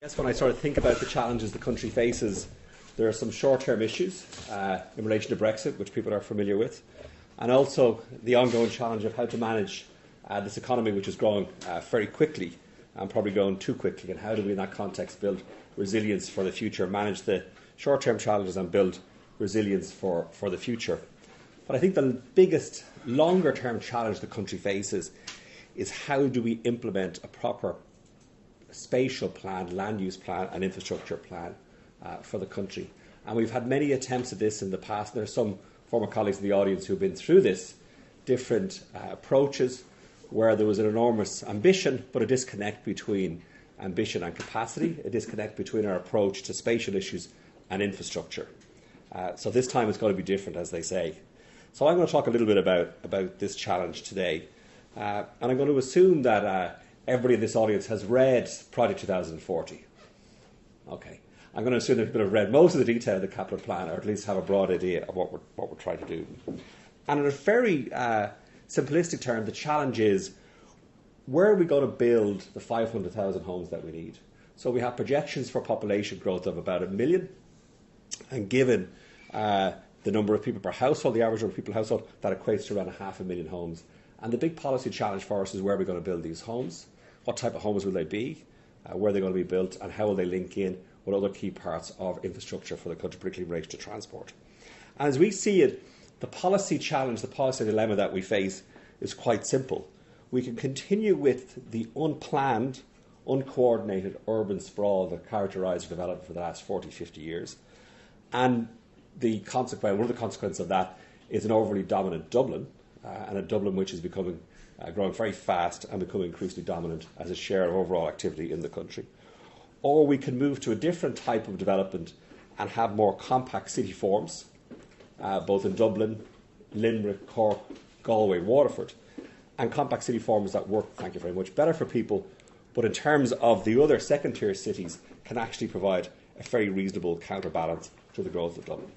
Yes, when I sort of think about the challenges the country faces, there are some short-term issues in relation to Brexit, which people are familiar with, and also the ongoing challenge of how to manage this economy, which is growing very quickly and probably growing too quickly, and how do we, in that context, build resilience for the future, manage the short-term challenges and build resilience for the future. But I think the biggest longer-term challenge the country faces is how do we implement a proper spatial plan, land use plan and infrastructure plan for the country. And we've had many attempts at this in the past. There are some former colleagues in the audience who have been through this, different approaches where there was an enormous ambition but a disconnect between ambition and capacity, a disconnect between our approach to spatial issues and infrastructure. So this time it's going to be different, as they say. So I'm going to talk a little bit about this challenge today. And I'm going to assume that everybody in this audience has read Project 2040. Okay. I'm going to assume they've read most of the detail of the capital plan, or at least have a broad idea of what we're trying to do. And in a very simplistic term, the challenge is, where are we going to build the 500,000 homes that we need? So we have projections for population growth of about 1 million, and given the number of people per household, the average number of people per household, that equates to around 500,000 homes. And the big policy challenge for us is, where are we going to build these homes? What type of homes will they be? Where are they going to be built? And how will they link in with other key parts of infrastructure for the country, particularly in relation to transport? And as we see it, the policy challenge, the policy dilemma that we face is quite simple. We can continue with the unplanned, uncoordinated urban sprawl that characterised development for the last 40, 50 years. And one of the consequences of that is an overly dominant Dublin, and a Dublin which is growing very fast and becoming increasingly dominant as a share of overall activity in the country. Or we can move to a different type of development and have more compact city forms, both in Dublin, Limerick, Cork, Galway, Waterford, and compact city forms that work, thank you very much, better for people, but in terms of the other second-tier cities, can actually provide a very reasonable counterbalance to the growth of Dublin.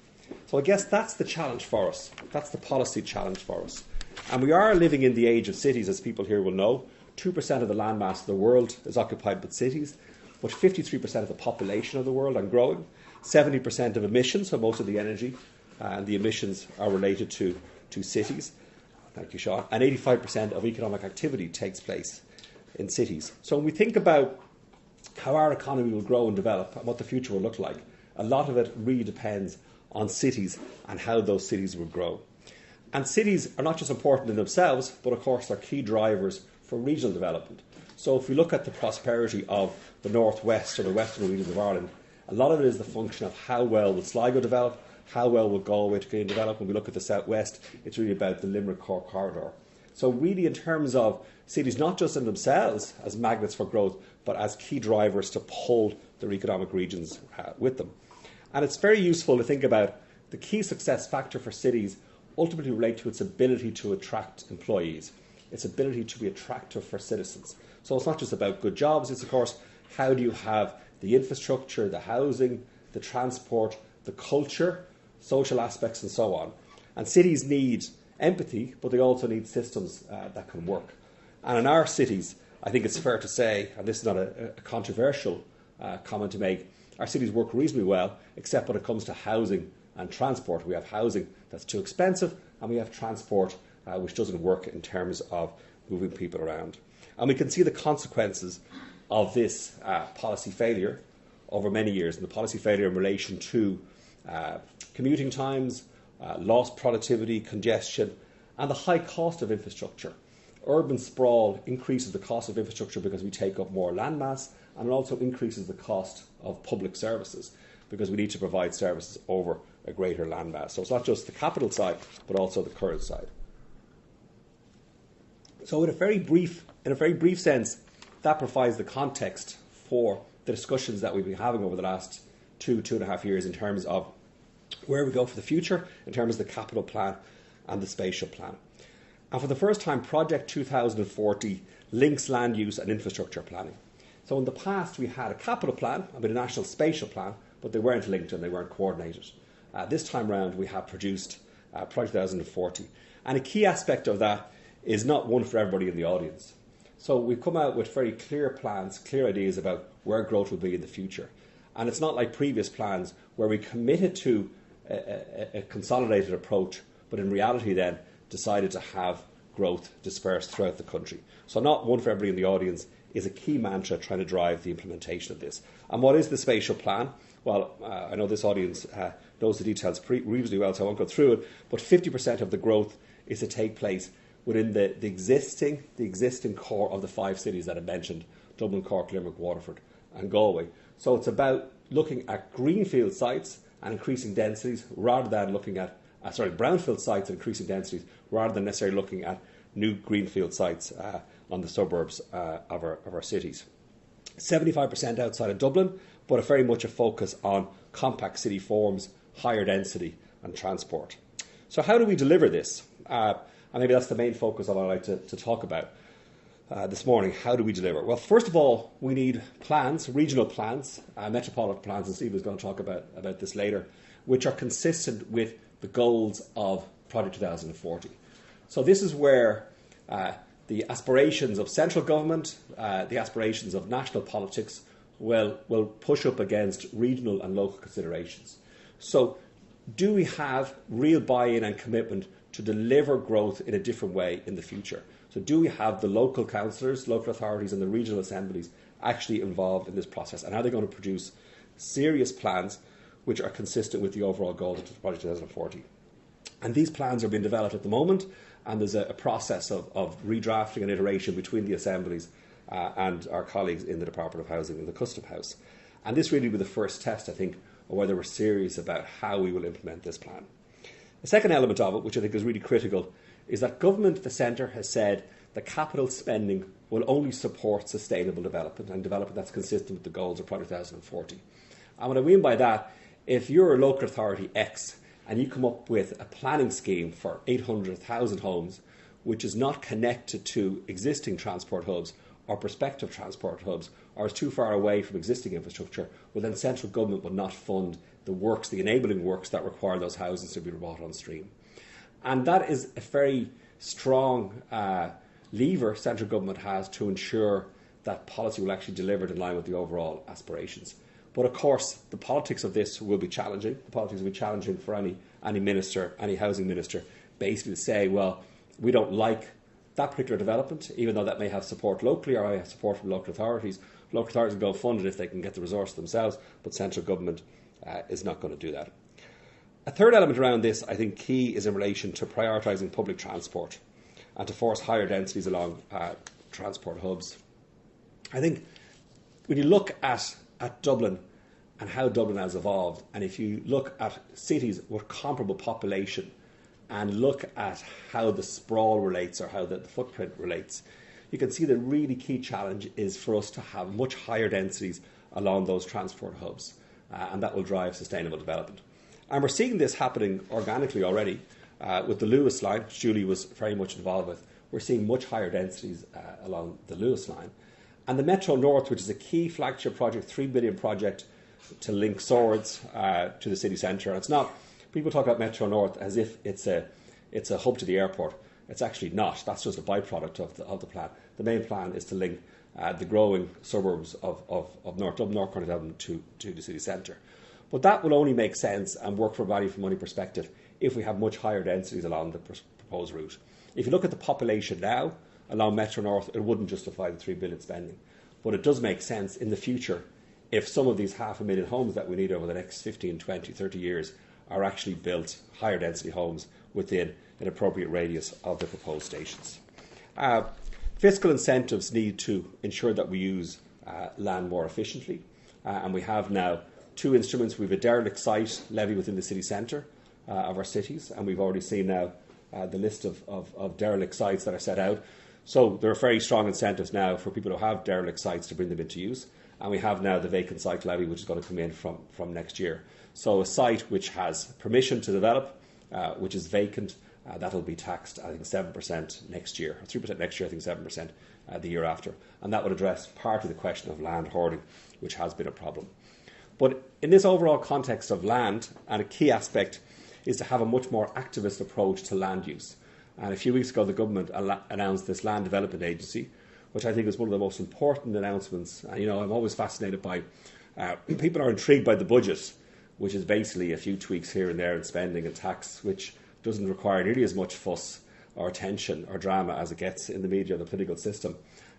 So I guess that's the challenge for us. That's the policy challenge for us. And we are living in the age of cities, as people here will know. 2% of the landmass of the world is occupied by cities, but 53% of the population of the world, and growing. 70% of emissions, so most of the energy and the emissions are related to cities. Thank you, Sean. And 85% of economic activity takes place in cities. So when we think about how our economy will grow and develop and what the future will look like, a lot of it really depends on cities and how those cities will grow. And cities are not just important in themselves, but of course they're key drivers for regional development. So if we look at the prosperity of the northwest or the western regions of Ireland, a lot of it is the function of how well will Sligo develop, how well will Galway develop. When we look at the southwest, it's really about the Limerick-Cork corridor. So really, in terms of cities, not just in themselves as magnets for growth, but as key drivers to pull their economic regions with them. And it's very useful to think about the key success factor for cities ultimately relate to its ability to attract employees, its ability to be attractive for citizens. So it's not just about good jobs, it's of course, how do you have the infrastructure, the housing, the transport, the culture, social aspects and so on. And cities need empathy, but they also need systems that can work. And in our cities, I think it's fair to say, and this is not a controversial comment to make, our cities work reasonably well, except when it comes to housing and transport. We have housing that's too expensive, and we have transport which doesn't work in terms of moving people around. And we can see the consequences of this policy failure over many years, and the policy failure in relation to commuting times, lost productivity, congestion, and the high cost of infrastructure. Urban sprawl increases the cost of infrastructure because we take up more landmass, and it also increases the cost of public services because we need to provide services over a greater landmass. So it's not just the capital side, but also the current side. So in a very brief sense, that provides the context for the discussions that we've been having over the last 2.5 years in terms of where we go for the future, in terms of the capital plan and the spatial plan. And for the first time, Project 2040 links land use and infrastructure planning. So in the past, we had a capital plan and a national spatial plan, but they weren't linked and they weren't coordinated. This time round, we have produced Project 2040. And a key aspect of that is not one for everybody in the audience. So we've come out with very clear plans, clear ideas about where growth will be in the future. And it's not like previous plans where we committed to a consolidated approach, but in reality then decided to have growth dispersed throughout the country. So not one for everybody in the audience is a key mantra trying to drive the implementation of this. And what is the spatial plan? Well, I know this audience knows the details reasonably well, so I won't go through it, but 50% of the growth is to take place within the existing core of the 5 cities that I mentioned, Dublin, Cork, Limerick, Waterford and Galway. So it's about looking at greenfield sites and increasing densities rather than looking at, brownfield sites and increasing densities rather than necessarily looking at new greenfield sites on the suburbs of our cities. 75% outside of Dublin, but very much a focus on compact city forms, higher density and transport. So how do we deliver this? And maybe that's the main focus of what I'd like to talk about this morning. How do we deliver? Well, first of all, we need plans, regional plans, metropolitan plans, and Steve is going to talk about this later, which are consistent with the goals of Project 2040. So this is where the aspirations of central government, the aspirations of national politics will push up against regional and local considerations. So do we have real buy-in and commitment to deliver growth in a different way in the future? So do we have the local councillors, local authorities and the regional assemblies actually involved in this process? And are they going to produce serious plans which are consistent with the overall goals of Project 2040? And these plans are being developed at the moment, and there's a process of redrafting and iteration between the assemblies and our colleagues in the Department of Housing and the Custom House. And this really will be the first test, I think, of whether we're serious about how we will implement this plan. The second element of it, which I think is really critical, is that government at the centre has said that capital spending will only support sustainable development and development that's consistent with the goals of Project 2040. And what I mean by that, if you're a local authority X and you come up with a planning scheme for 800,000 homes which is not connected to existing transport hubs or prospective transport hubs, or is too far away from existing infrastructure, well then central government will not fund the works, the enabling works that require those houses to be brought on stream. And that is a very strong lever central government has to ensure that policy will actually deliver in line with the overall aspirations. But of course, the politics of this will be challenging. The politics will be challenging for any minister, any housing minister, basically to say, well, we don't like that particular development, even though that may have support locally or may have support from local authorities. Local authorities will go fund it if they can get the resource themselves, but central government is not going to do that. A third element around this, I think, key is in relation to prioritising public transport and to force higher densities along transport hubs. I think when you look at Dublin and how Dublin has evolved, and if you look at cities with comparable population and look at how the sprawl relates or how the footprint relates, you can see the really key challenge is for us to have much higher densities along those transport hubs, and that will drive sustainable development. And we're seeing this happening organically already with the Lewis line, which Julie was very much involved with. We're seeing much higher densities along the Lewis line. And the Metro North, which is a key flagship project, $3 billion project to link Swords to the city centre. And it's not, people talk about Metro North as if it's a hub to the airport. It's actually not. That's just a byproduct of the plan. The main plan is to link the growing suburbs of North Dublin, North County Dublin to the city centre. But that will only make sense and work for value for money perspective if we have much higher densities along the proposed route. If you look at the population now along Metro North, it wouldn't justify the $3 billion spending. But it does make sense in the future if some of these 500,000 homes that we need over the next 15, 20, 30 years are actually built, higher density homes, within an appropriate radius of the proposed stations. Fiscal incentives need to ensure that we use land more efficiently, and we have now two instruments. We have a derelict site levy within the city centre of our cities, and we've already seen now the list of derelict sites that are set out. So there are very strong incentives now for people who have derelict sites to bring them into use, and we have now the vacant site levy, which is going to come in from next year. So a site which has permission to develop, which is vacant, that'll be taxed, I think, 7% next year, 3% next year, I think 7% the year after. And that would address part of the question of land hoarding, which has been a problem. But in this overall context of land, and a key aspect is to have a much more activist approach to land use. And a few weeks ago, the government announced this Land Development Agency, which I think is one of the most important announcements. I'm always fascinated by people are intrigued by the budget, which is basically a few tweaks here and there in spending and tax, which doesn't require nearly as much fuss or attention or drama as it gets in the media or the political system.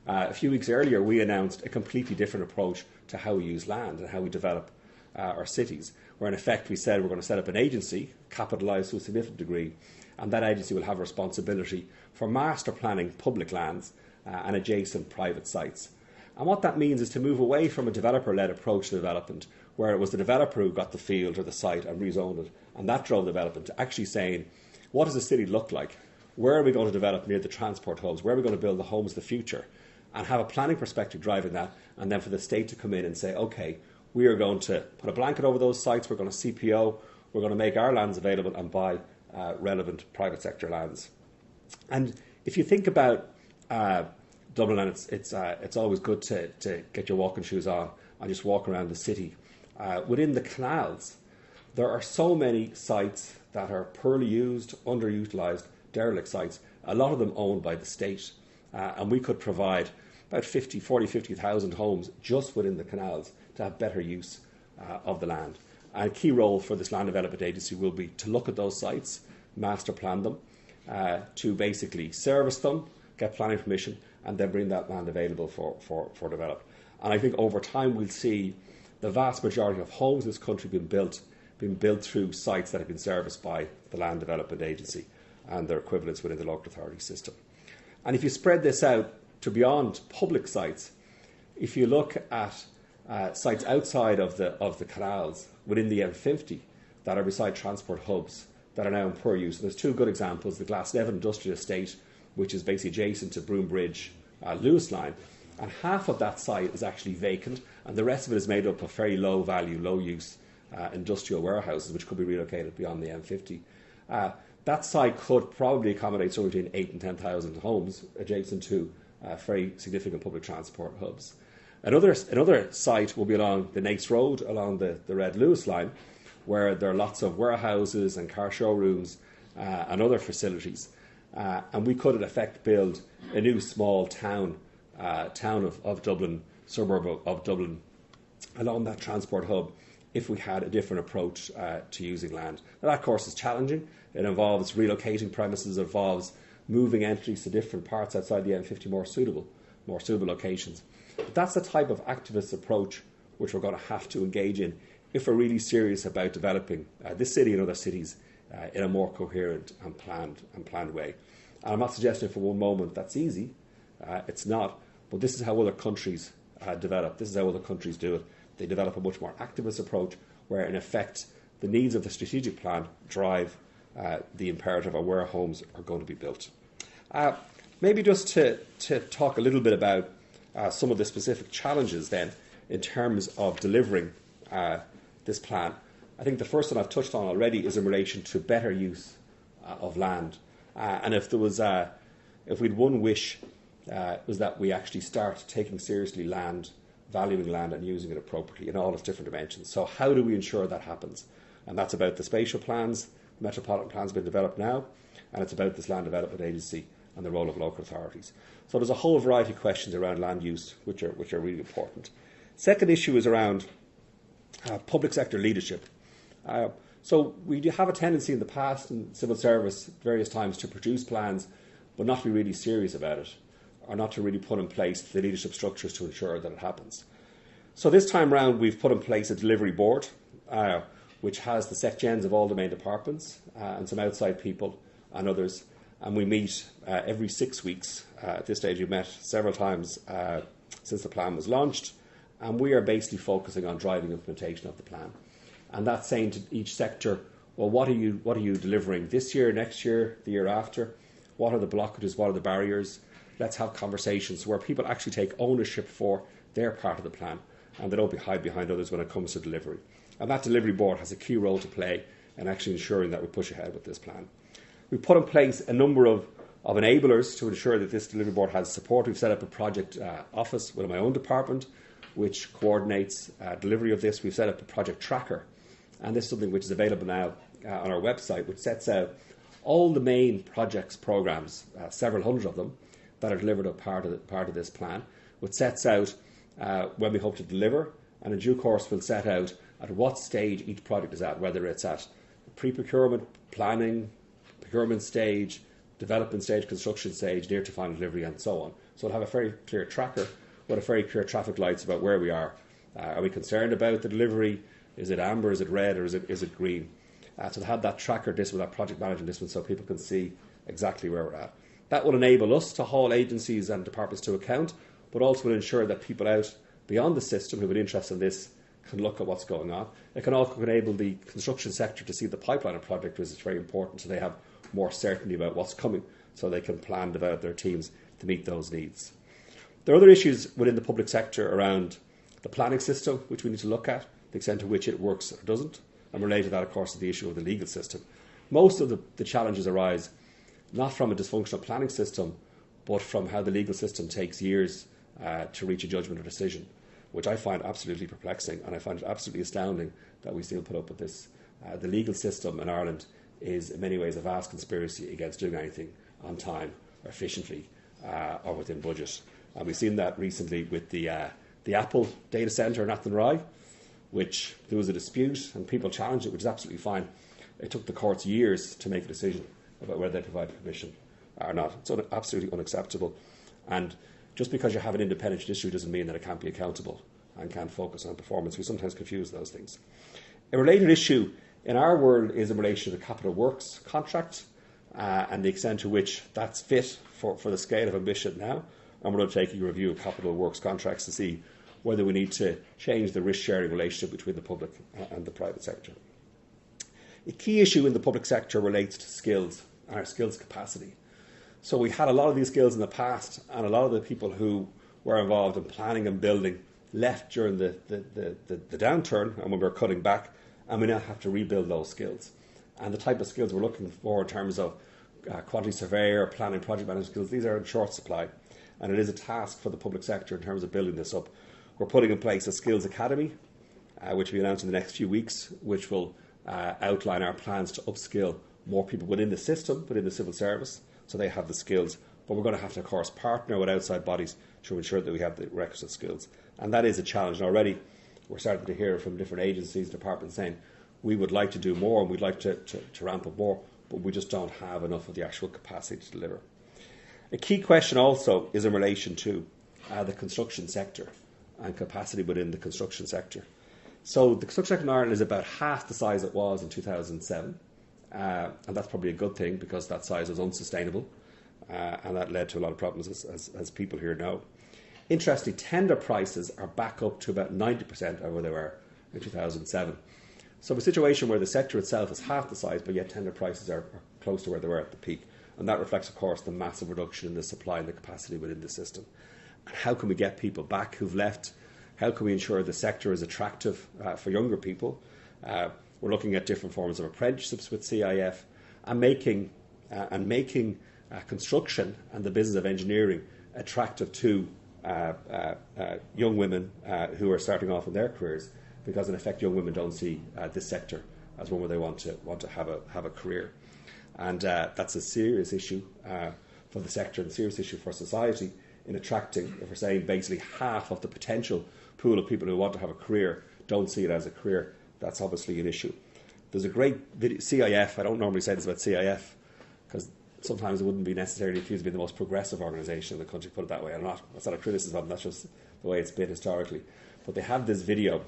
A few weeks earlier, we announced a completely different approach to how we use land and how we develop our cities, where in effect we said we're going to set up an agency, capitalised to a significant degree, and that agency will have responsibility for master planning public lands and adjacent private sites. And what that means is to move away from a developer-led approach to development, where it was the developer who got the field or the site and rezoned it, and that drove development, to actually saying, what does the city look like? Where are we going to develop near the transport hubs? Where are we going to build the homes of the future? And have a planning perspective driving that, and then for the state to come in and say, okay, we are going to put a blanket over those sites, we're going to CPO, we're going to make our lands available and buy relevant private sector lands. And if you think about Dublin, and it's always good to get your walking shoes on and just walk around the city. Within the canals, there are so many sites that are poorly used, underutilised, derelict sites, a lot of them owned by the state. And we could provide about 50,000 homes just within the canals to have better use of the land. And a key role for this Land Development Agency will be to look at those sites, master plan them, to basically service them, get planning permission, and then bring that land available for development. And I think over time we'll see the vast majority of homes in this country being built through sites that have been serviced by the Land Development Agency and their equivalents within the local authority system. And if you spread this out to beyond public sites, if you look at sites outside of the canals within the M50 that are beside transport hubs that are now in poor use, and there's two good examples: the Glasnevin Industrial Estate, which is basically adjacent to Broombridge Lewis line, and half of that site is actually vacant, and the rest of it is made up of very low value, low use industrial warehouses which could be relocated beyond the M50. That site could probably accommodate somewhere between 8,000 and 10,000 homes adjacent to very significant public transport hubs. Another site will be along the Naas Road, along the Red Lewis line, where there are lots of warehouses and car showrooms and other facilities. And we could, in effect, build a new small town of Dublin, suburb of Dublin, along that transport hub, if we had a different approach to using land. Now, that, of course, is challenging. It involves relocating premises, it involves moving entities to different parts outside the M50, more suitable locations. But that's the type of activist approach which we're going to have to engage in if we're really serious about developing this city and other cities in a more coherent and planned way. And I'm not suggesting for one moment that's easy. It's not. But this is how other countries develop. This is how other countries do it. They develop a much more activist approach where, in effect, the needs of the strategic plan drive the imperative of where homes are going to be built. Maybe just to talk a little bit about some of the specific challenges then in terms of delivering this plan. I think the first one I've touched on already is in relation to better use of land. And if we'd one wish, it was that we actually start taking seriously land, valuing land and using it appropriately in all its different dimensions. So how do we ensure that happens? And that's about the spatial plans. The metropolitan plans being developed now, and it's about this Land Development Agency and the role of local authorities. So there's a whole variety of questions around land use which are really important. Second issue is around public sector leadership. So we have a tendency in the past in civil service various times to produce plans but not to be really serious about it, or not to really put in place the leadership structures to ensure that it happens. So this time round we've put in place a delivery board which has the secgens of all the main departments and some outside people and others, and we meet every 6 weeks. At this stage we've met several times since the plan was launched, and we are basically focusing on driving implementation of the plan. And that's saying to each sector, well, what are you delivering this year, next year, the year after? What are the blockages? What are the barriers? Let's have conversations where people actually take ownership for their part of the plan and they don't hide behind others when it comes to delivery. And that delivery board has a key role to play in actually ensuring that we push ahead with this plan. We've put in place a number of enablers to ensure that this delivery board has support. We've set up a project office within my own department which coordinates delivery of this. We've set up a project tracker, and this is something which is available now on our website, which sets out all the main projects, programmes, several hundred of them, that are delivered as part of this plan, which sets out when we hope to deliver, and in due course we'll set out at what stage each project is at, whether it's at pre-procurement, planning, procurement stage, development stage, construction stage, near to final delivery, and so on. So we'll have a very clear tracker with a very clear traffic lights about where we are. Are we concerned about the delivery? Is it amber, is it red, or is it green? So to have that tracker discipline, that project management discipline, so people can see exactly where we're at. That will enable us to hold agencies and departments to account, but also will ensure that people out beyond the system who have an interest in this can look at what's going on. It can also enable the construction sector to see the pipeline of projects, which is very important, so they have more certainty about what's coming, so they can plan, develop their teams to meet those needs. There are other issues within the public sector around the planning system, which we need to look at, the extent to which it works or doesn't, and related to that, of course, is the issue of the legal system. Most of the challenges arise not from a dysfunctional planning system, but from how the legal system takes years to reach a judgment or decision, which I find absolutely perplexing, and I find it absolutely astounding that we still put up with this. The legal system in Ireland is in many ways a vast conspiracy against doing anything on time or efficiently or within budget. And we've seen that recently with the Apple data centre in Athenry, which there was a dispute and people challenged it, which is absolutely fine. It took the courts years to make a decision about whether they provided permission or not. It's absolutely unacceptable. And just because you have an independent judiciary doesn't mean that it can't be accountable and can't focus on performance. We sometimes confuse those things. A related issue in our world is in relation to the capital works contract and the extent to which that's fit for the scale of ambition now. And we're going to take a review of capital works contracts to see whether we need to change the risk-sharing relationship between the public and the private sector. A key issue in the public sector relates to skills and our skills capacity. So we had a lot of these skills in the past, and a lot of the people who were involved in planning and building left during the downturn and when we were cutting back, and we now have to rebuild those skills. And the type of skills we're looking for in terms of quantity surveyor, planning, project management skills, these are in short supply. And it is a task for the public sector in terms of building this up. We're putting in place a skills academy, which we announce in the next few weeks, which will outline our plans to upskill more people within the system, within the civil service, so they have the skills. But we're going to have to, of course, partner with outside bodies to ensure that we have the requisite skills. And that is a challenge. And already we're starting to hear from different agencies, departments saying, we would like to do more and we'd like to ramp up more, but we just don't have enough of the actual capacity to deliver. A key question also is in relation to the construction sector and capacity within the construction sector. So the construction sector in Ireland is about half the size it was in 2007, and that's probably a good thing because that size was unsustainable, and that led to a lot of problems, as people here know. Interestingly, tender prices are back up to about 90% of where they were in 2007. So a situation where the sector itself is half the size, but yet tender prices are close to where they were at the peak. And that reflects, of course, the massive reduction in the supply and the capacity within the system. And how can we get people back who've left? How can we ensure the sector is attractive for younger people? We're looking at different forms of apprenticeships with CIF and making construction and the business of engineering attractive to young women who are starting off in their careers, because in effect young women don't see this sector as one where they want to have a career. And that's a serious issue for the sector and a serious issue for society in attracting, if we're saying basically half of the potential pool of people who want to have a career don't see it as a career. That's obviously an issue. There's a great video, CIF, I don't normally say this about CIF because sometimes it wouldn't be necessarily accused of being the most progressive organisation in the country, put it that way. That's not a criticism, that's just the way it's been historically. But they have this video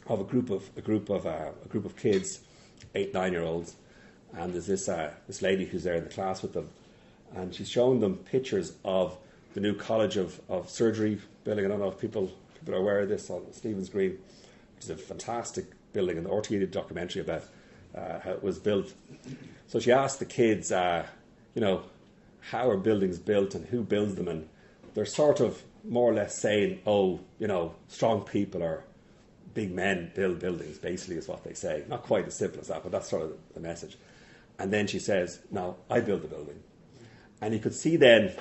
of a group of kids, 8-9-year-olds, and there's this lady who's there in the class with them, and she's showing them pictures of the new College of Surgery building. I don't know if people are aware of this, on Stephen's Green, which is a fantastic building, and the RTE did a documentary about how it was built. So she asked the kids, how are buildings built and who builds them, and they're sort of more or less saying, strong people or big men build buildings, basically is what they say. Not quite as simple as that, but that's sort of the message. And then she says, no, I build the building. And you could see then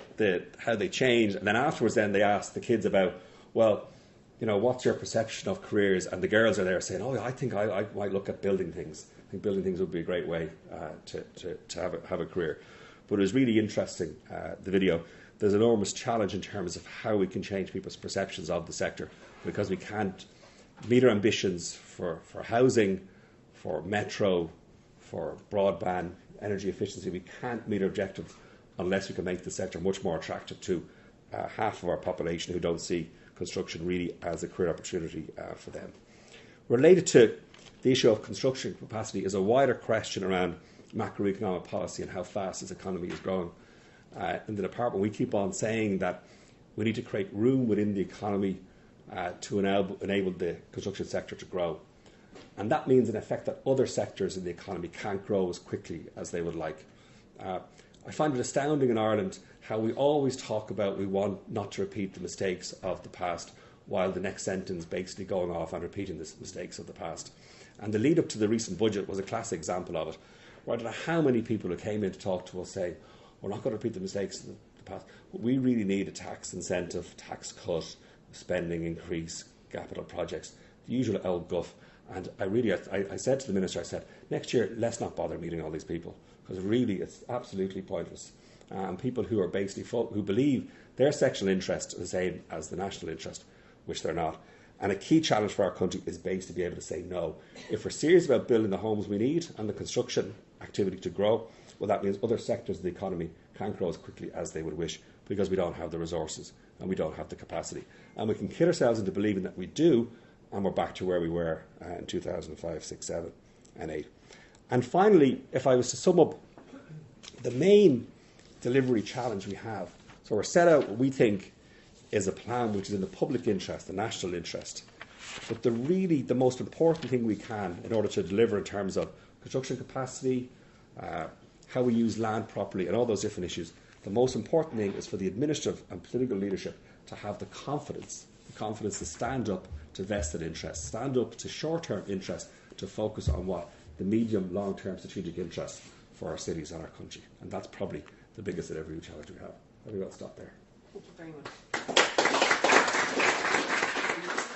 how they changed. And then afterwards then they asked the kids about, what's your perception of careers? And the girls are there saying, I think I might look at building things. I think building things would be a great way to have a career. But it was really interesting, the video. there's an enormous challenge in terms of how we can change people's perceptions of the sector, because we can't meet our ambitions for housing, for metro, for broadband, energy efficiency. We can't meet our objectives unless we can make the sector much more attractive to half of our population who don't see construction really as a career opportunity for them. Related to the issue of construction capacity is a wider question around macroeconomic policy and how fast this economy is growing. In the department, we keep on saying that we need to create room within the economy to enable the construction sector to grow. And that means, in effect, that other sectors in the economy can't grow as quickly as they would like. I find it astounding in Ireland how we always talk about we want not to repeat the mistakes of the past, while the next sentence basically going off and repeating the mistakes of the past. And the lead up to the recent budget was a classic example of it, where I don't know how many people who came in to talk to us saying, we're not going to repeat the mistakes of the past, but we really need a tax incentive, tax cut, spending increase, capital projects, the usual old guff. And I said to the Minister, I said, next year, let's not bother meeting all these people, because really it's absolutely pointless. And people who are basically who believe their sectional interest is the same as the national interest, which they're not. And a key challenge for our country is based to be able to say no. If we're serious about building the homes we need and the construction activity to grow, well, that means other sectors of the economy can't grow as quickly as they would wish, because we don't have the resources and we don't have the capacity. And we can kid ourselves into believing that we do, and we're back to where we were in 2005, 6, 7 and 8. And finally, if I was to sum up the main delivery challenge we have, so we're set out what we think is a plan which is in the public interest, the national interest. But the most important thing we can in order to deliver in terms of construction capacity, how we use land properly and all those different issues, the most important thing is for the administrative and political leadership to have the confidence to stand up to vested interests, stand up to short-term interests, to focus on what the medium, long-term strategic interests for our cities and our country. And that's probably the biggest delivery challenge we have. I think I'll stop there. Thank you very much.